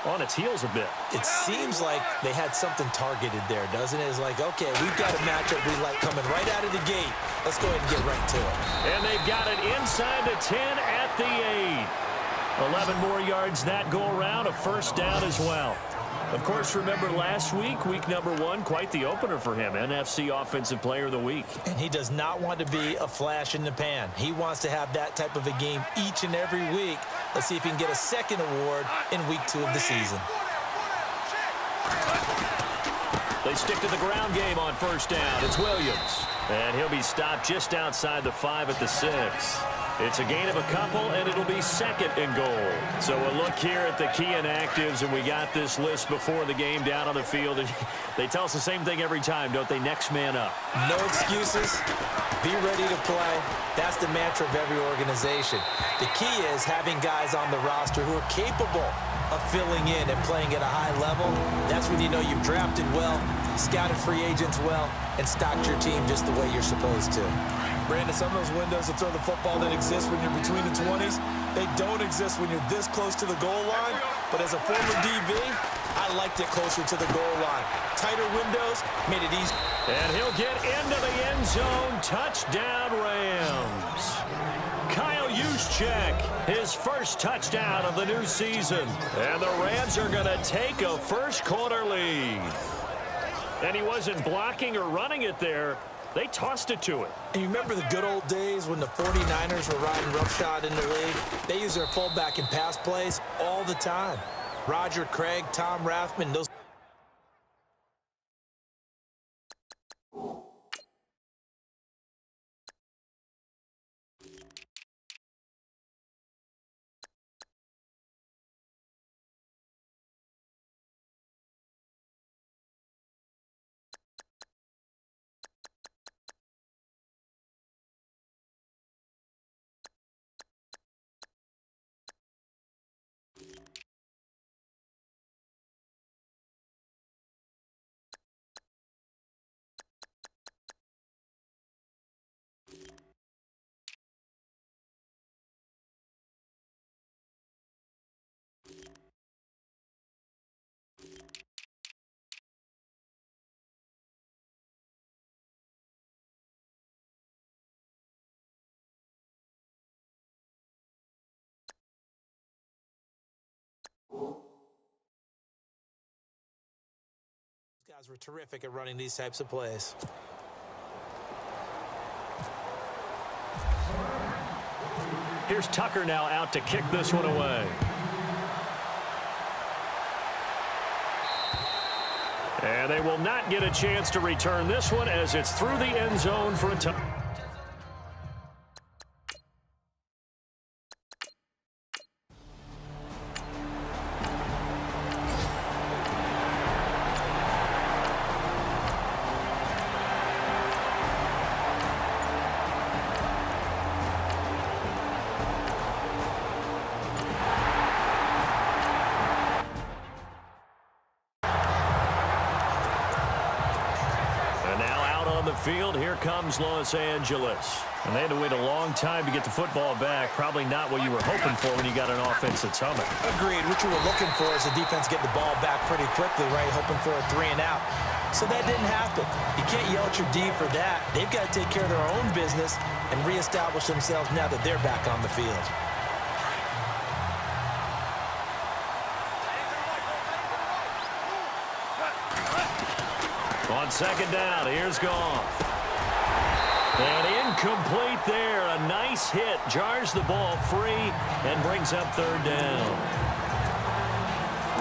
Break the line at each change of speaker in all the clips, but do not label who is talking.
on its heels a bit.
It seems like they had something targeted there, doesn't it? It's like, okay, we've got a matchup we like coming right out of the gate. Let's go ahead and get right to it.
And they've got it inside the 10 at the 8. 11 more yards that go around, a first down as well. Of course, remember last week, week number 1, quite the opener for him, NFC Offensive Player of the Week.
And he does not want to be a flash in the pan. He wants to have that type of a game each and every week. Let's see if he can get a second award in week 2 of the season.
They stick to the ground game on first down. It's Williams. And he'll be stopped just outside the 5 at the 6. It's a gain of a couple, and it'll be second and goal. So a look here at the key inactives, and we got this list before the game down on the field. And they tell us the same thing every time, don't they? Next man up.
No excuses. Be ready to play. That's the mantra of every organization. The key is having guys on the roster who are capable of filling in and playing at a high level. That's when you know you've drafted well, scouted free agents well, and stocked your team just the way you're supposed to.
Brandon, some of those windows to throw the football that exist when you're between the 20s, they don't exist when you're this close to the goal line. But as a former DB, I liked it closer to the goal line. Tighter windows made it easy.
And he'll get into the end zone. Touchdown, Rams. Kyle Juszczyk, his first touchdown of the new season. And the Rams are going to take a first-quarter lead. And he wasn't blocking or running it there. They tossed it to it.
And you remember the good old days when the 49ers were riding roughshod in the league? They use their fullback in pass plays all the time. Roger Craig, Tom Rathman, those. Guys were terrific at running these types of plays.
Here's Tucker now out to kick this one away. And they will not get a chance to return this one as it's through the end zone for a touchdown. Field, here comes Los Angeles. And they had to wait a long time to get the football back. Probably not what you were hoping for when you got an offense that's humming.
Agreed. What you were looking for is the defense getting the ball back pretty quickly, right? Hoping for a 3 and out. So that didn't happen. You can't yell at your D for that. They've got to take care of their own business and reestablish themselves now that they're back on the field.
On second down, here's Goff. And incomplete there. A nice hit. Jars the ball free and brings up third down.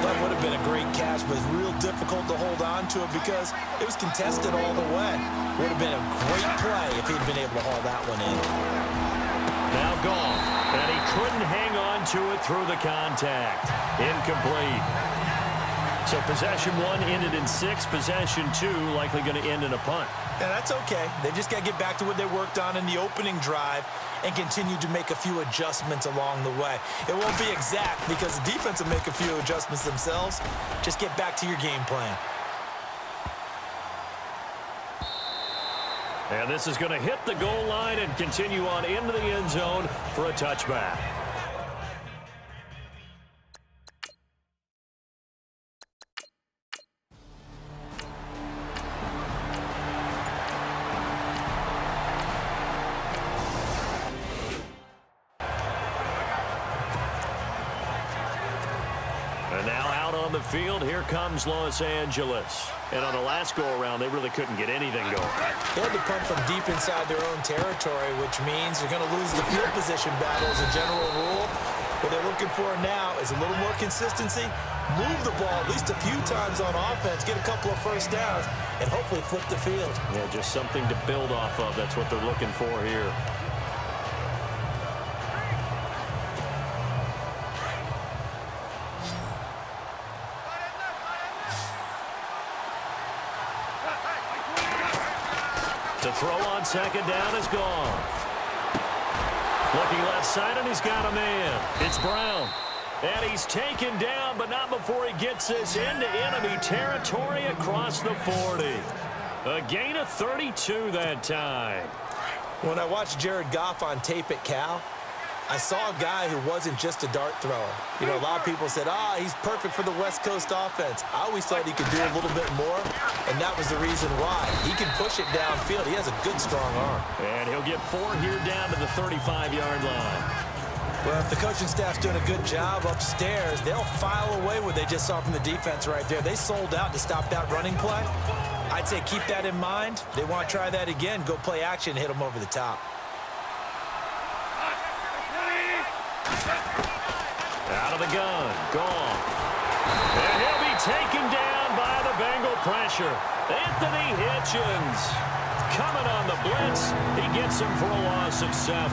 That would have been a great catch, but it's real difficult to hold on to it because it was contested all the way. Would have been a great play if he'd been able to haul that one in.
Now Goff. And he couldn't hang on to it through the contact. Incomplete. So possession 1 ended in 6. Possession 2 likely going to end in a punt.
Yeah, that's okay. They just got to get back to what they worked on in the opening drive and continue to make a few adjustments along the way. It won't be exact because the defense will make a few adjustments themselves. Just get back to your game plan.
And this is going to hit the goal line and continue on into the end zone for a touchback. And now out on the field, here comes Los Angeles. And on the last go-around, they really couldn't get anything going.
They had to punt from deep inside their own territory, which means you're going to lose the field position battle as a general rule. What they're looking for now is a little more consistency, move the ball at least a few times on offense, get a couple of first downs, and hopefully flip the field.
Yeah, just something to build off of. That's what they're looking for here. To throw on second down is gone. Looking left side, and he's got a man. It's Brown. And he's taken down, but not before he gets this into enemy territory across the 40. A gain of 32 that time.
When I watched Jared Goff on tape at Cal, I saw a guy who wasn't just a dart thrower. You know, a lot of people said, he's perfect for the West Coast offense. I always thought he could do a little bit more, and that was the reason why. He can push it downfield. He has a good, strong arm.
And he'll get 4 here down to the 35-yard line.
Well, if the coaching staff's doing a good job upstairs, they'll file away what they just saw from the defense right there. They sold out to stop that running play. I'd say keep that in mind. They want to try that again. Go play action and hit them over the top.
Out of the gun, Goff. And he'll be taken down by the Bengal pressure. Anthony Hitchens coming on the blitz. He gets him for a loss of 7.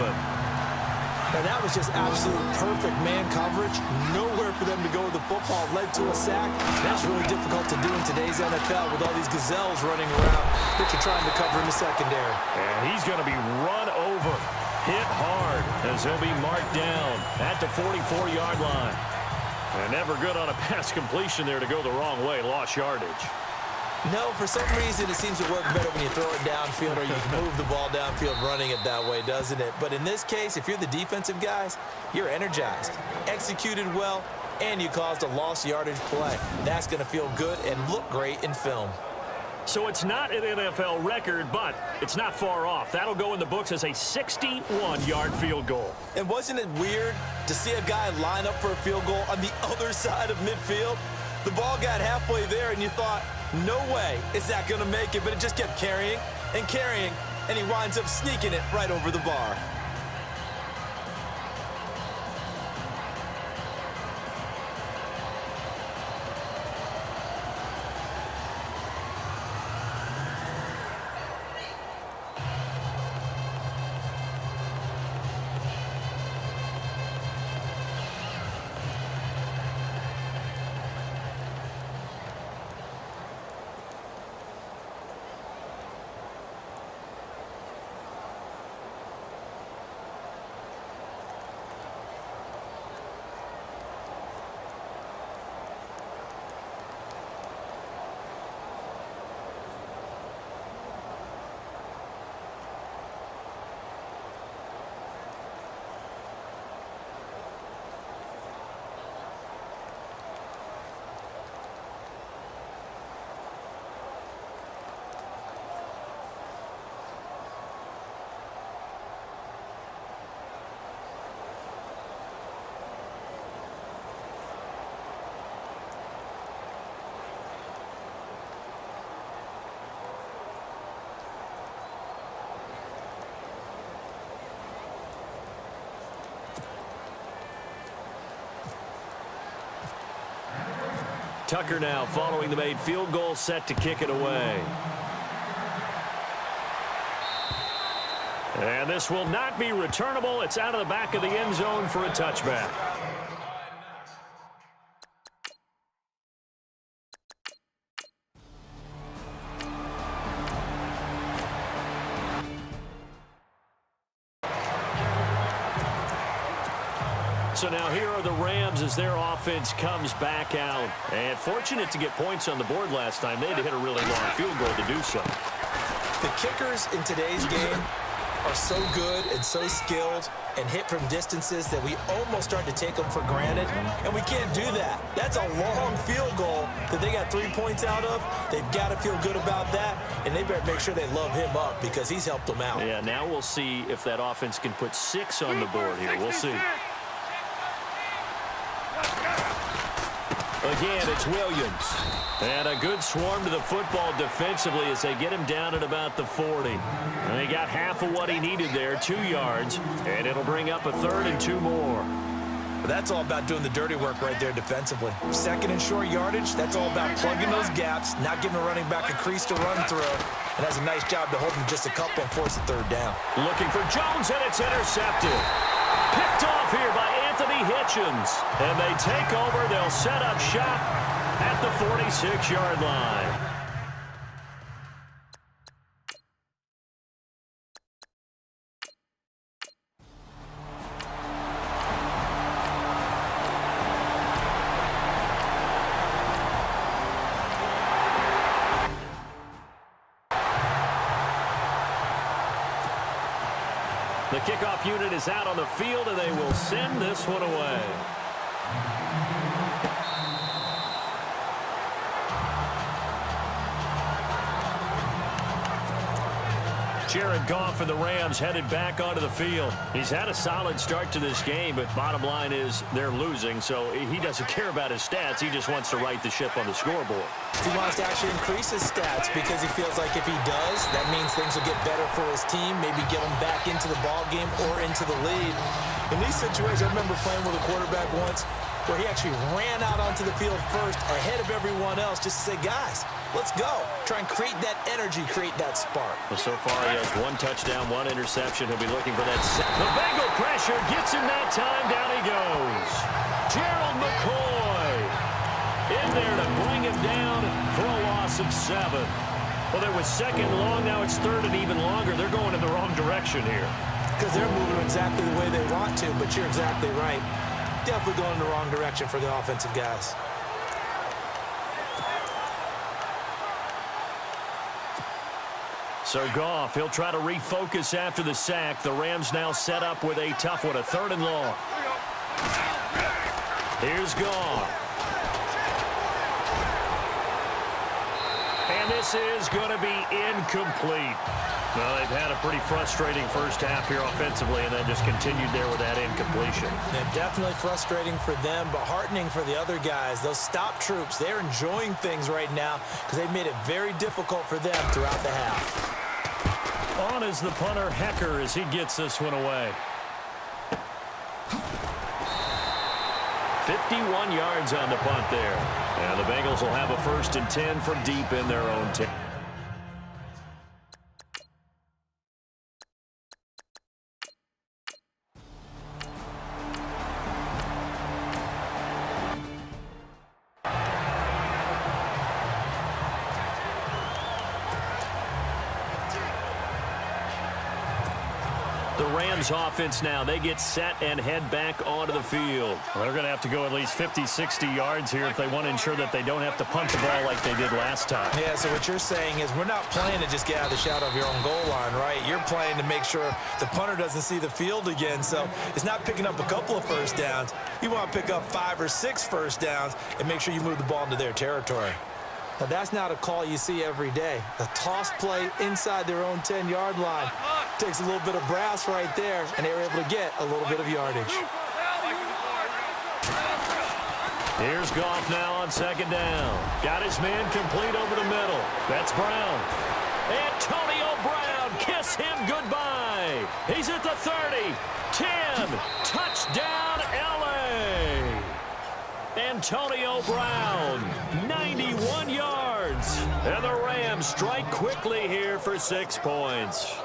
Now, that was just absolute perfect man coverage. Nowhere for them to go with the football. Led to a sack. That's really difficult to do in today's NFL with all these gazelles running around that you're trying to cover in the secondary.
And he's going to be run over. Hit hard as he'll be marked down at the 44-yard line. And never good on a pass completion there to go the wrong way. Lost yardage.
No, for some reason it seems to work better when you throw it downfield or you move the ball downfield running it that way, doesn't it? But in this case, if you're the defensive guys, you're energized, executed well, and you caused a lost yardage play. That's going to feel good and look great in film.
So it's not an NFL record, but it's not far off. That'll go in the books as a 61-yard field goal.
And wasn't it weird to see a guy line up for a field goal on the other side of midfield? The ball got halfway there, and you thought, no way is that going to make it, but it just kept carrying, and he winds up sneaking it right over the bar.
Tucker now following the made field goal, set to kick it away. And this will not be returnable. It's out of the back of the end zone for a touchback. So now here are the Rams as their offense comes back out. And fortunate to get points on the board last time. They had to hit a really long field goal to do so.
The kickers in today's game are so good and so skilled and hit from distances that we almost start to take them for granted. And we can't do that. That's a long field goal that they got 3 points out of. They've got to feel good about that. And they better make sure they love him up because he's helped them out.
Yeah, now we'll see if that offense can put 6 on the board here. We'll see. Again, it's Williams. And a good swarm to the football defensively as they get him down at about the 40. And they got half of what he needed there, 2 yards. And it'll bring up a 3rd and 2 more.
But that's all about doing the dirty work right there defensively. 2nd and short yardage, that's all about plugging those gaps, not giving a running back a crease to run through. And has a nice job to hold him just a couple and force a 3rd down.
Looking for Jones, and it's intercepted. Picked off here by Anthony Hitchens. And they take over. They'll set up shop at the 46-yard line. The kickoff unit is out on the field, and they will send this one away. Jared Goff and the Rams headed back onto the field. He's had a solid start to this game, but bottom line is they're losing, so he doesn't care about his stats. He just wants to right the ship on the scoreboard.
He wants to actually increase his stats because he feels like if he does, that means things will get better for his team, maybe get him back into the ball game or into the lead.
In these situations, I remember playing with a quarterback once where he actually ran out onto the field first ahead of everyone else just to say, guys, let's go. Try and create that energy, create that spark.
Well, so far he has 1 touchdown, 1 interception. He'll be looking for that. The Bengal pressure gets him that time. Down he goes. Gerald McCoy in there to bring him down for a loss of 7. Well, there was 2nd long. Now it's 3rd and even longer. They're going in the wrong direction here.
Because they're moving exactly the way they want to, but you're exactly right. Definitely going in the wrong direction for the offensive guys.
So Goff, he'll try to refocus after the sack. The Rams now set up with a tough one, a 3rd and long. Here's Goff. And this is going to be incomplete. Well, they've had a pretty frustrating first half here offensively, and then just continued there with that incompletion.
Yeah, definitely frustrating for them, but heartening for the other guys. Those stop troops, they're enjoying things right now because they've made it very difficult for them throughout the half.
On is the punter, Hecker, as he gets this one away. 51 yards on the punt there. And the Bengals will have a 1st and 10 from deep in their own 10. The Rams offense now, they get set and head back onto the field. Well, they're going to have to go at least 50, 60 yards here if they want to ensure that they don't have to punt the ball like they did last time.
Yeah, so what you're saying is we're not playing to just get out of the shadow of your own goal line, right? You're playing to make sure the punter doesn't see the field again. So it's not picking up a couple of first downs. You want to pick up 5 or 6 first downs and make sure you move the ball into their territory. Now, that's not a call you see every day. A toss play inside their own 10-yard line takes a little bit of brass right there, and they were able to get a little bit of yardage.
Here's Goff now on 2nd down. Got his man complete over the middle. That's Brown. Antonio Brown, kiss him goodbye. He's at the 30, 10, touchdown LA. Antonio Brown, 91 yards. And the Rams strike quickly here for 6 points.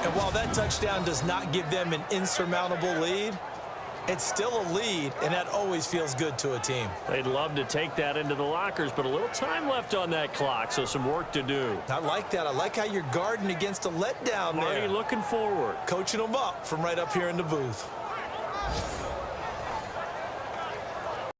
And while that touchdown does not give them an insurmountable lead, it's still a lead, and that always feels good to a team.
They'd love to take that into the lockers, but a little time left on that clock, so some work to do.
I like that. I like how you're guarding against a letdown there.
Marty looking forward.
Coaching them up from right up here in the booth.